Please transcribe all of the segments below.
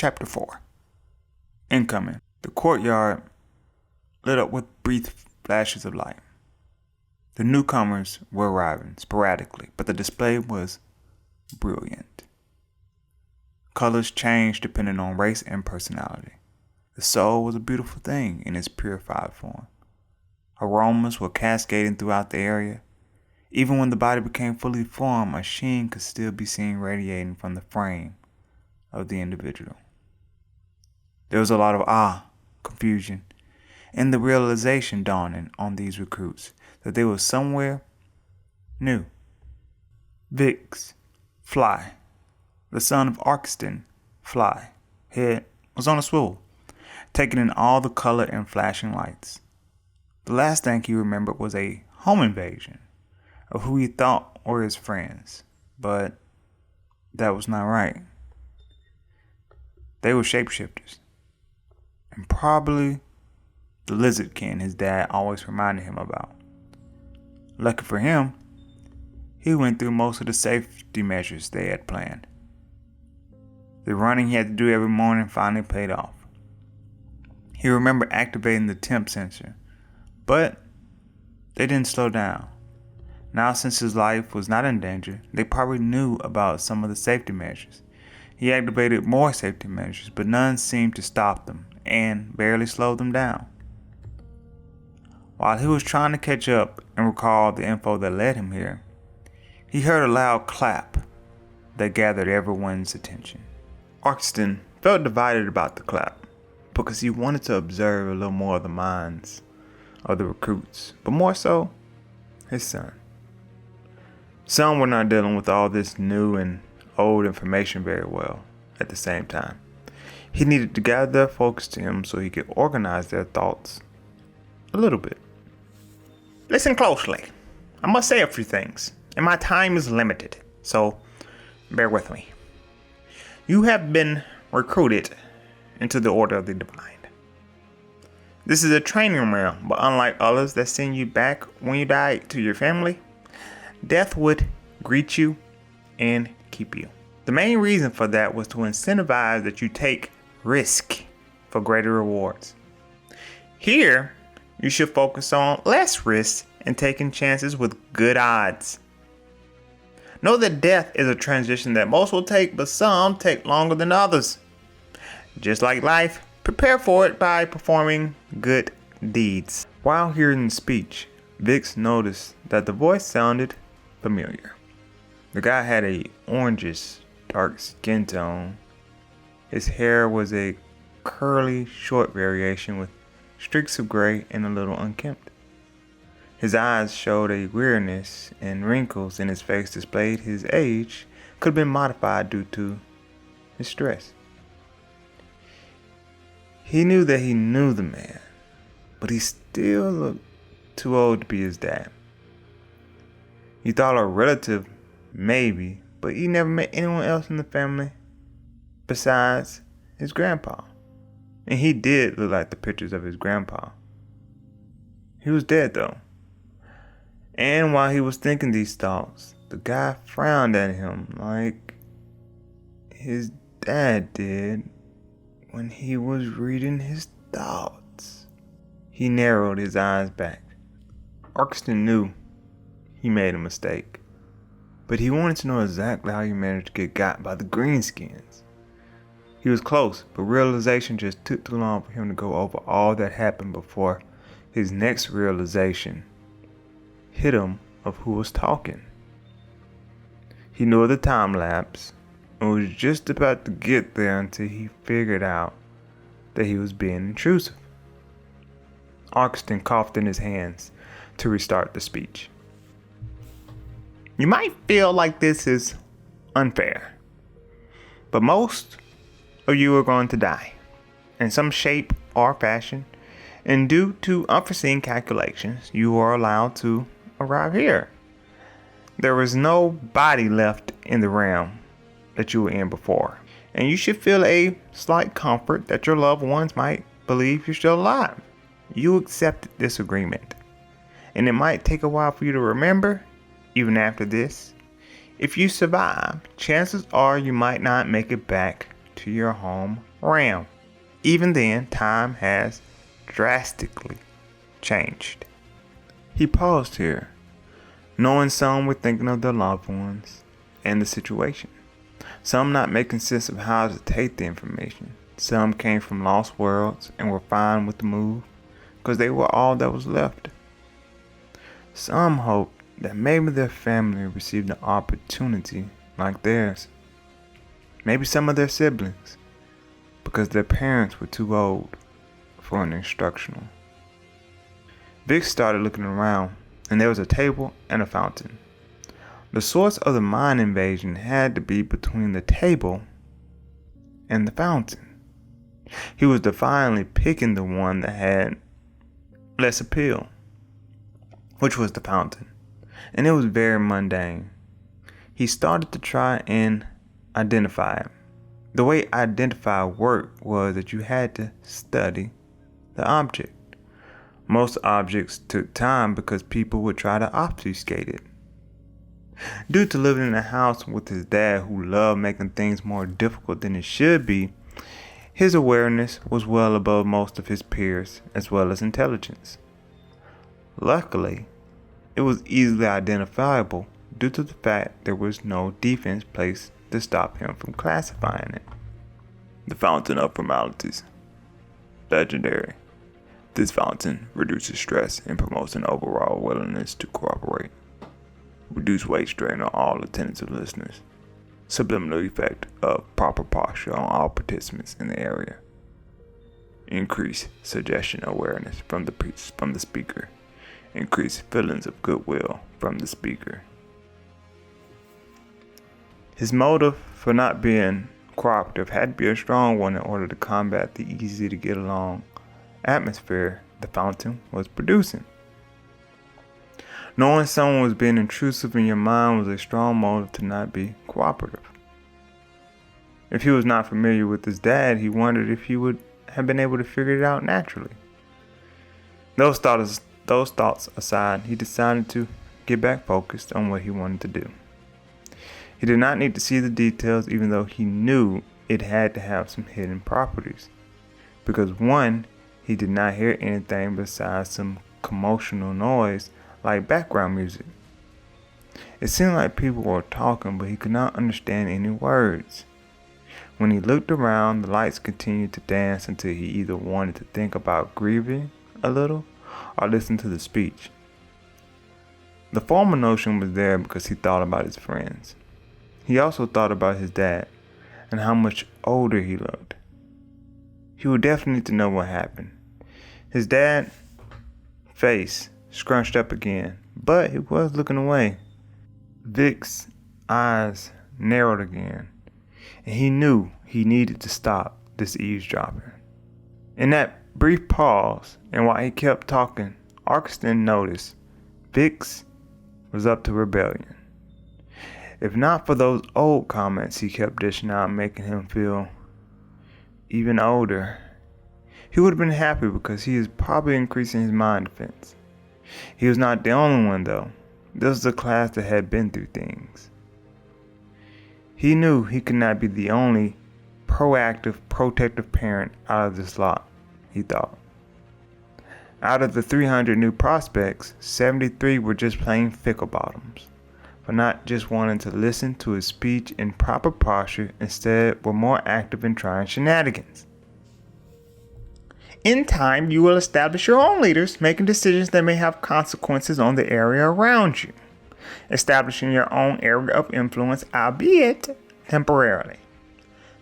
Chapter 4. Incoming. The courtyard lit up with brief flashes of light. The newcomers were arriving sporadically, but the display was brilliant. Colors changed depending on race and personality. The soul was a beautiful thing in its purified form. Aromas were cascading throughout the area. Even when the body became fully formed, a sheen could still be seen radiating from the frame of the individual. There was a lot of confusion, and the realization dawning on these recruits that they were somewhere new. Vix, Fly, the son of Arkistan, Fly, head was on a swivel, taking in all the color and flashing lights. The last thing he remembered was a home invasion of who he thought were his friends, but that was not right. They were shapeshifters, and probably the lizardkin his dad always reminded him about. Lucky for him, he went through most of the safety measures they had planned. The running he had to do every morning finally paid off. He remembered activating the temp sensor, but they didn't slow down. Now, since his life was not in danger, they probably knew about some of the safety measures. He activated more safety measures, but none seemed to stop them and barely slowed them down. While he was trying to catch up and recall the info that led him here, he heard a loud clap that gathered everyone's attention. Arkistan felt divided about the clap because he wanted to observe a little more of the minds of the recruits, but more so, his son. Some were not dealing with all this new and old information very well at the same time. He needed to gather their focus to him so he could organize their thoughts a little bit. Listen closely. I must say a few things, and my time is limited, so bear with me. You have been recruited into the Order of the Divine. This is a training realm, but unlike others that send you back when you die to your family, death would greet you and keep you. The main reason for that was to incentivize that you take risk for greater rewards. Here, you should focus on less risk and taking chances with good odds. Know that death is a transition that most will take, but some take longer than others. Just like life, prepare for it by performing good deeds. While hearing the speech, Vix noticed that the voice sounded familiar. The guy had a orangish dark skin tone. His hair was a curly short variation with streaks of gray and a little unkempt. His eyes showed a weariness, and wrinkles in his face displayed his age could have been modified due to his stress. He knew that he knew the man, but he still looked too old to be his dad. He thought a relative, maybe, but he never met anyone else in the family besides his grandpa. And he did look like the pictures of his grandpa. He was dead though. And while he was thinking these thoughts, the guy frowned at him like his dad did when he was reading his thoughts. He narrowed his eyes back. Arkistan knew he made a mistake, but he wanted to know exactly how he managed to get got by the greenskins. He was close, but realization just took too long for him to go over all that happened before his next realization hit him of who was talking. He knew of the time lapse and was just about to get there until he figured out that he was being intrusive. Arkistan coughed in his hands to restart the speech. You might feel like this is unfair, but most of you are going to die in some shape or fashion, and due to unforeseen calculations, you are allowed to arrive here. There is no body left in the realm that you were in before, and you should feel a slight comfort that your loved ones might believe you're still alive. You accepted this agreement, and it might take a while for you to remember, even after this. If you survive, chances are you might not make it back to your home realm. Even then, time has drastically changed. He paused here, knowing some were thinking of their loved ones and the situation. Some not making sense of how to take the information. Some came from lost worlds and were fine with the move because they were all that was left. Some hoped that maybe their family received an opportunity like theirs. Maybe some of their siblings, because their parents were too old for an instructional. Vic started looking around, and there was a table and a fountain. The source of the mind invasion had to be between the table and the fountain. He was defiantly picking the one that had less appeal, which was the fountain, and it was very mundane. He started to try and identify it. The way identify worked was that you had to study the object. Most objects took time because people would try to obfuscate it. Due to living in a house with his dad who loved making things more difficult than it should be, his awareness was well above most of his peers as well as intelligence. Luckily, it was easily identifiable due to the fact there was no defense placed to stop him from classifying it. The fountain of formalities. Legendary. This fountain reduces stress and promotes an overall willingness to cooperate. Reduce weight strain on all attentive listeners. Subliminal effect of proper posture on all participants in the area. Increase suggestion awareness from the speaker. Increase feelings of goodwill from the speaker. His motive for not being cooperative had to be a strong one in order to combat the easy to get along atmosphere the fountain was producing. Knowing someone was being intrusive in your mind was a strong motive to not be cooperative. If he was not familiar with his dad, he wondered if he would have been able to figure it out naturally. Those thoughts aside, he decided to get back focused on what he wanted to do. He did not need to see the details, even though he knew it had to have some hidden properties. Because one, he did not hear anything besides some commotional noise like background music. It seemed like people were talking, but he could not understand any words. When he looked around, the lights continued to dance until he either wanted to think about grieving a little or listen to the speech. The former notion was there because he thought about his friends. He also thought about his dad and how much older he looked. He would definitely need to know what happened. His dad's face scrunched up again, but he was looking away. Vic's eyes narrowed again, and he knew he needed to stop this eavesdropping. In that brief pause, and while he kept talking, Arkistan noticed Vix was up to rebellion. If not for those old comments he kept dishing out, making him feel even older, he would have been happy because he is probably increasing his mind defense. He was not the only one though. This was a class that had been through things. He knew he could not be the only proactive, protective parent out of this lot, he thought. Out of the 300 new prospects, 73 were just plain fickle bottoms, for not just wanting to listen to his speech in proper posture, instead were more active in trying shenanigans. In time, you will establish your own leaders, making decisions that may have consequences on the area around you. Establishing your own area of influence, albeit temporarily.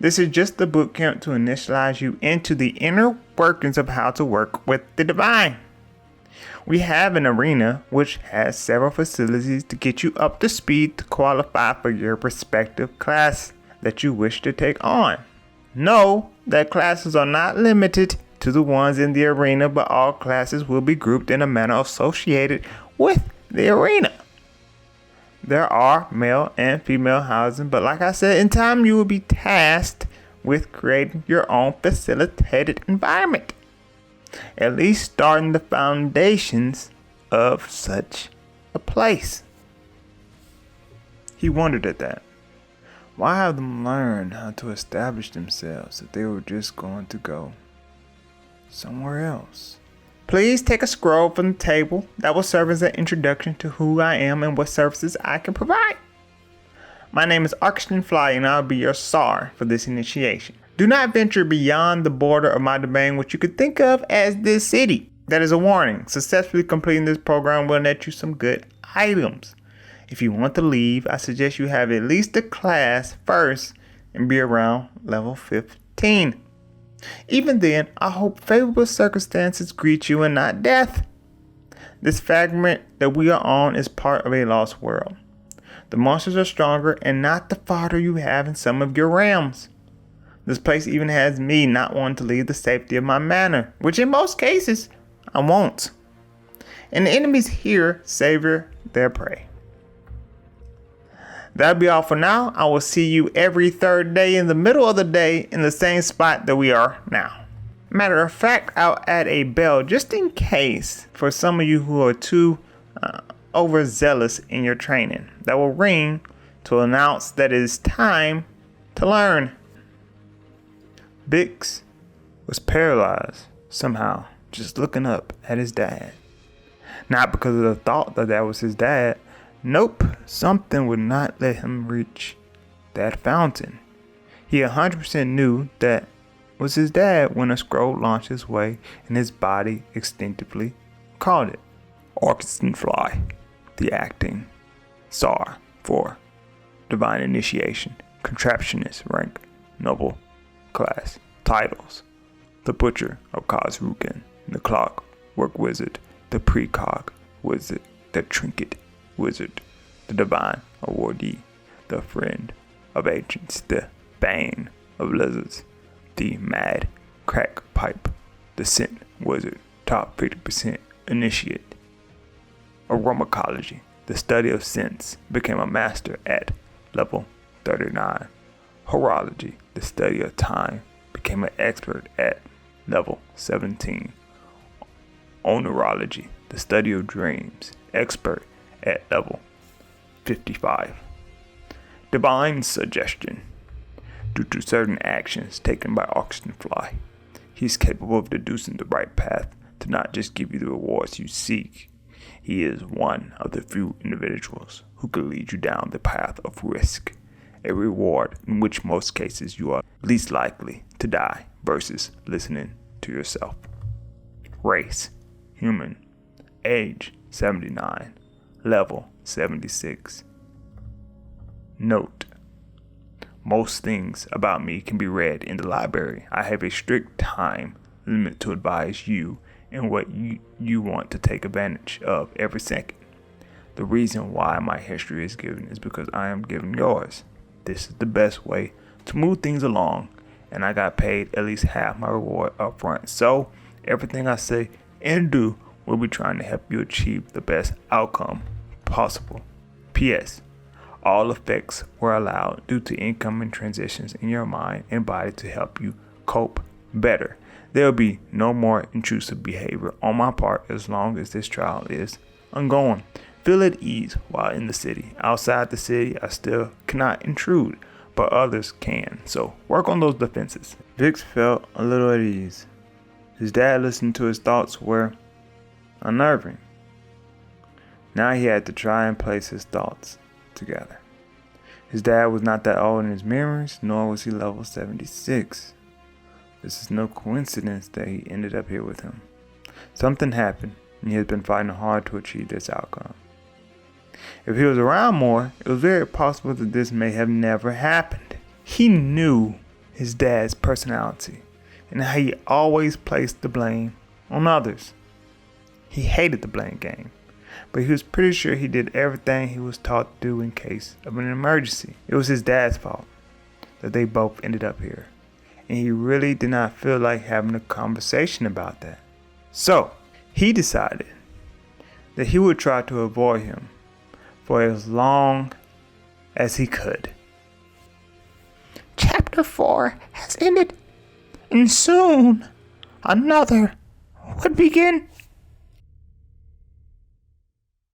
This is just the boot camp to initialize you into the inner workings of how to work with the divine. We have an arena which has several facilities to get you up to speed to qualify for your respective class that you wish to take on. Know that classes are not limited to the ones in the arena, but all classes will be grouped in a manner associated with the arena. There are male and female housing, but like I said, in time you will be tasked with creating your own facilitated environment. At least starting the foundations of such a place. He wondered at that. Why have them learn how to establish themselves if they were just going to go somewhere else? Please take a scroll from the table that will serve as an introduction to who I am and what services I can provide. My name is Arkistan and I'll be your SAR for this initiation. Do not venture beyond the border of my domain, which you could think of as this city. That is a warning. Successfully completing this program will net you some good items. If you want to leave, I suggest you have at least a class first and be around level 15. Even then, I hope favorable circumstances greet you and not death. This fragment that we are on is part of a lost world. The monsters are stronger and not the fodder you have in some of your realms. This place even has me not wanting to leave the safety of my manor, which in most cases, I won't. And the enemies here savor their prey. That'll be all for now. I will see you every third day in the middle of the day in the same spot that we are now. Matter of fact, I'll add a bell just in case for some of you who are too overzealous in your training. That will ring to announce that it is time to learn. Bix was paralyzed somehow, just looking up at his dad. Not because of the thought that was his dad. Nope, something would not let him reach that fountain. He 100% knew that was his dad when a scroll launched his way and his body instinctively called it. Arkistan Fly, the acting SAR for Divine Initiation, Contraptionist rank, Noble class, titles: the Butcher of Kozruken, the Clockwork Wizard, the Precog Wizard, the Trinket Wizard, the Divine Awardee, the Friend of Ancients, the Bane of Lizards, the Mad Crack Pipe, the Scent Wizard, top 50% Initiate. Aromacology, the study of scents, became a master at level 39. Horology, the study of time, became an expert at level 17. Onerology, the study of dreams, expert at level 55. Divine suggestion. Due to certain actions taken by Arkistan Fly, he is capable of deducing the right path to not just give you the rewards you seek. He is one of the few individuals who can lead you down the path of risk, a reward in which most cases you are least likely to die versus listening to yourself. Race, human, age 79, level 76. Note: most things about me can be read in the library. I have a strict time limit to advise you and what you want to take advantage of every second. The reason why my history is given is because I am giving yours. This is the best way to move things along, and I got paid at least half my reward up front. So everything I say and do will be trying to help you achieve the best outcome possible. P.S. All effects were allowed due to incoming transitions in your mind and body to help you cope better. There will be no more intrusive behavior on my part as long as this trial is ongoing. Feel at ease while in the city. Outside the city, I still cannot intrude, but others can. So work on those defenses. Vix felt a little at ease. His dad listened to his thoughts were unnerving. Now he had to try and place his thoughts together. His dad was not that old in his memories, nor was he level 76. This is no coincidence that he ended up here with him. Something happened, and he has been fighting hard to achieve this outcome. If he was around more, it was very possible that this may have never happened. He knew his dad's personality and how he always placed the blame on others. He hated the blame game, but he was pretty sure he did everything he was taught to do in case of an emergency. It was his dad's fault that they both ended up here, and he really did not feel like having a conversation about that. So he decided that he would try to avoid him for as long as he could. Chapter 4 has ended, and soon another would begin.